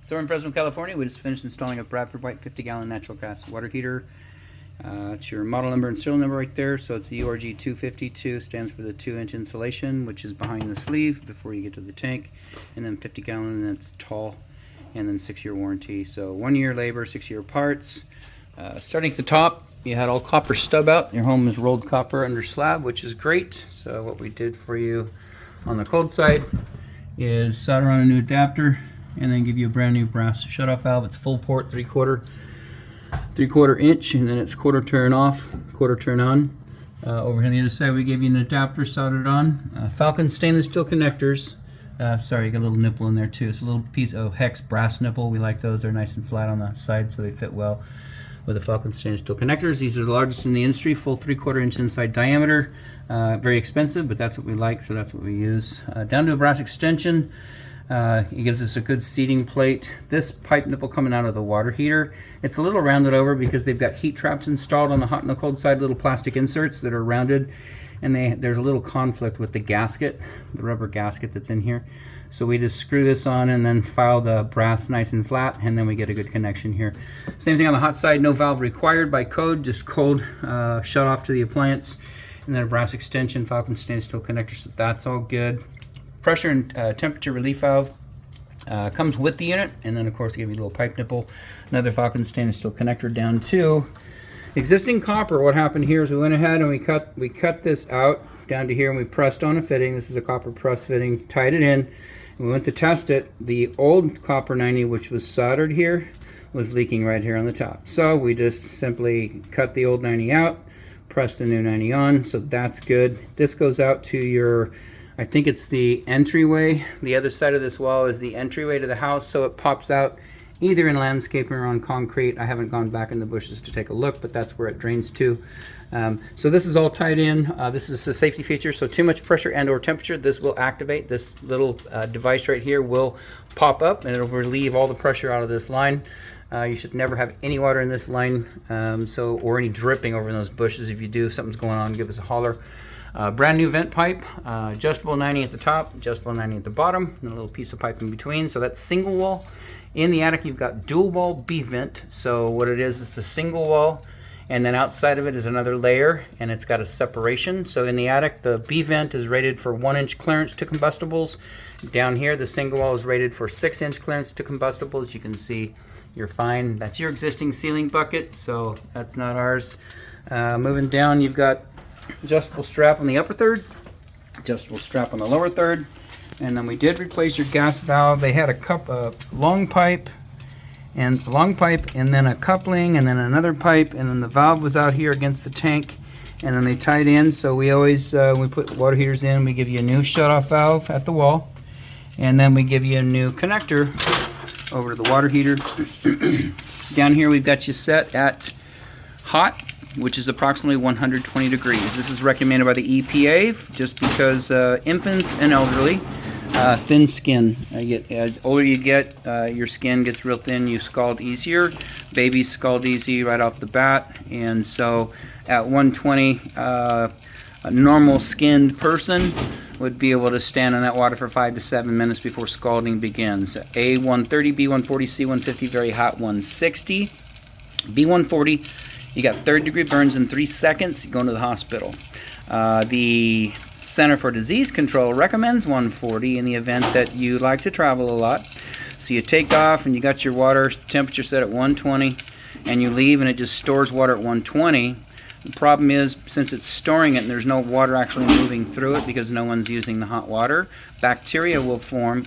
So we're in Fresno, California. We just finished installing a Bradford White 50-gallon natural gas water heater. It's your model number and serial number right there. So it's the URG250T6N, stands for the 2-inch insulation, which is behind the sleeve before you get to the tank. And then 50-gallon, and that's tall. And then 6-year warranty. So 1-year labor, 6-year parts. Starting at the top, you had all copper stub out. Your home is rolled copper under slab, which is great. So what we did for you on the cold side is solder on a new adapter and then give you a brand new brass shutoff valve. It's full port, three-quarter inch, and then it's quarter turn off, quarter turn on. Over here on the other side, we gave you an adapter soldered on. Falcon stainless steel connectors. Sorry, you got a little nipple in there too. It's a little piece of hex brass nipple. We like those. They're nice and flat on the side, so they fit well with the Falcon stainless steel connectors. These are the largest in the industry, full 3/4 inch inside diameter. Very expensive, but that's what we like, so that's what we use. Down to a brass extension. It gives us a good seating plate. This pipe nipple coming out of the water heater, it's a little rounded over because they've got heat traps installed on the hot and the cold side, little plastic inserts that are rounded, and there's a little conflict with the gasket, the rubber gasket that's in here. So we just screw this on and then file the brass nice and flat, and then we get a good connection here. Same thing on the hot side, no valve required by code, just cold shut off to the appliance, and then a brass extension, Falcon stainless steel connector, so that's all good. Pressure and temperature relief valve comes with the unit, and then of course give you a little pipe nipple, another Falcon stainless steel connector down to existing copper. What happened here is we went ahead and we cut this out down to here, and we pressed on a fitting. This is a copper press fitting, tied it in, and we went to test it. The old copper 90, which was soldered here, was leaking right here on the top. So we just simply cut the old 90 out, pressed the new 90 on, so that's good. This goes out to your, I think it's the entryway. The other side of this wall is the entryway to the house, so it pops out either in landscaping or on concrete. I haven't gone back in the bushes to take a look, but that's where it drains to. So this is all tied in. This is a safety feature, so too much pressure and or temperature, this will activate. This little device right here will pop up, and it'll relieve all the pressure out of this line. You should never have any water in this line, or any dripping over in those bushes. If you do, something's going on, give us a holler. Brand new vent pipe, adjustable 90 at the top, adjustable 90 at the bottom, and a little piece of pipe in between. So that's single wall. In the attic, you've got dual wall B vent. So what it is the single wall, and then outside of it is another layer, and it's got a separation. So in the attic, the B vent is rated for 1-inch clearance to combustibles. Down here, the single wall is rated for 6-inch clearance to combustibles. You can see you're fine. That's your existing ceiling bucket, so that's not ours. Moving down, you've got adjustable strap on the upper third, adjustable strap on the lower third, and then we did replace your gas valve. They had a long pipe, and then a coupling, and then another pipe, and then the valve was out here against the tank, and then they tied in. So we always, we put water heaters in, we give you a new shutoff valve at the wall, and then we give you a new connector over to the water heater. Down here we've got you set at hot, which is approximately 120 degrees. This is recommended by the EPA just because infants and elderly, thin skin. Older you get, your skin gets real thin, you scald easier. Babies scald easy right off the bat, and so at 120, a normal skinned person would be able to stand in that water for 5 to 7 minutes before scalding begins. A130, B140, C150, very hot 160. B140, you got 3rd-degree burns in 3 seconds, you go into the hospital. The Center for Disease Control recommends 140 in the event that you like to travel a lot. So you take off and you got your water temperature set at 120, and you leave and it just stores water at 120. The problem is, since it's storing it and there's no water actually moving through it because no one's using the hot water, bacteria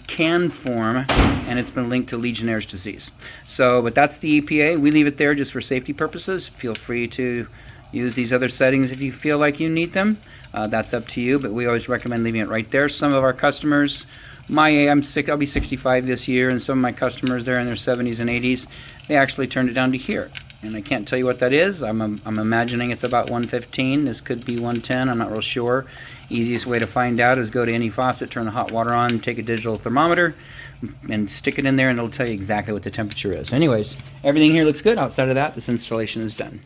can form, and it's been linked to Legionnaire's disease. So, but that's the EPA. We leave it there just for safety purposes. Feel free to use these other settings if you feel like you need them. That's up to you, but we always recommend leaving it right there. Some of our customers, I'll be 65 this year, and some of my customers, they're in their 70s and 80s, they actually turned it down to here. And I can't tell you what that is. I'm imagining it's about 115. This could be 110. I'm not real sure. Easiest way to find out is go to any faucet, turn the hot water on, take a digital thermometer, and stick it in there, and it'll tell you exactly what the temperature is. Anyways, everything here looks good. Outside of that, this installation is done.